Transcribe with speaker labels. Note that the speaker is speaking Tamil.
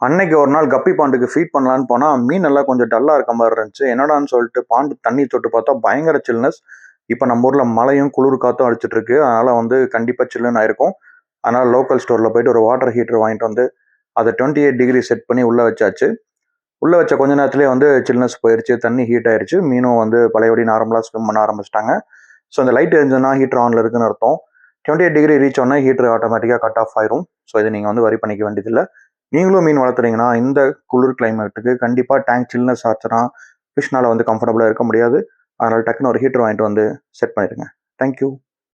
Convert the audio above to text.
Speaker 1: அன்னைக்கு ஒரு நாள் கப்பி பாண்டுக்கு ஃபீட் பண்ணலான்னு போனால் மீன் எல்லாம் கொஞ்சம் டல்லாக இருக்க மாதிரி இருந்துச்சு. என்னடான்னு சொல்லிட்டு பாண்டு தண்ணி தொட்டு பார்த்தா பயங்கர சில்னஸ். இப்போ நம்ம ஊரில் மழையும் குளிர் காற்றும் அடிச்சிட்டு இருக்கு. அதனால் வந்து கண்டிப்பாக சில்லுன்னு ஆயிருக்கும். அதனால் லோக்கல் ஸ்டோரில் போயிட்டு ஒரு வாட்டர் ஹீட்டர் வாங்கிட்டு வந்து அதை 28 டிகிரி செட் பண்ணி உள்ளே வச்சாச்சு. உள்ளே வச்ச கொஞ்ச நேரத்துலேயே வந்து சில்னஸ் போயிடுச்சு, தண்ணி ஹீட் ஆயிடுச்சு. மீனும் வந்து பழையபடி நார்மலாக ஸ்விம் பண்ண ஆரம்பிச்சிட்டாங்க. ஸோ அந்த லைட் எரிஞ்சுன்னா ஹீட்டர் ஆனில் இருக்குன்னு அர்த்தம். 28 டிகிரி ரீச் ஆனால் ஹீட்டர் ஆட்டோமேட்டிக்காக கட் ஆஃப் ஆயிரும். ஸோ இதை நீங்கள் வந்து வரி பண்ணிக்க வேண்டியதில்லை. நீங்களும் மீன் வளர்த்துறீங்கன்னா இந்த குளிர் கிளைமேட்டுக்கு கண்டிப்பாக டேங்க் சில்னஸ் ஆச்சுன்னா ஃபிஷ்னால் வந்து கம்ஃபர்டபுளாக இருக்க முடியாது. அதனால் டக்குன்னு ஒரு ஹீட்டர் வாங்கிட்டு வந்து செட் பண்ணிடுங்க. தேங்க்யூ.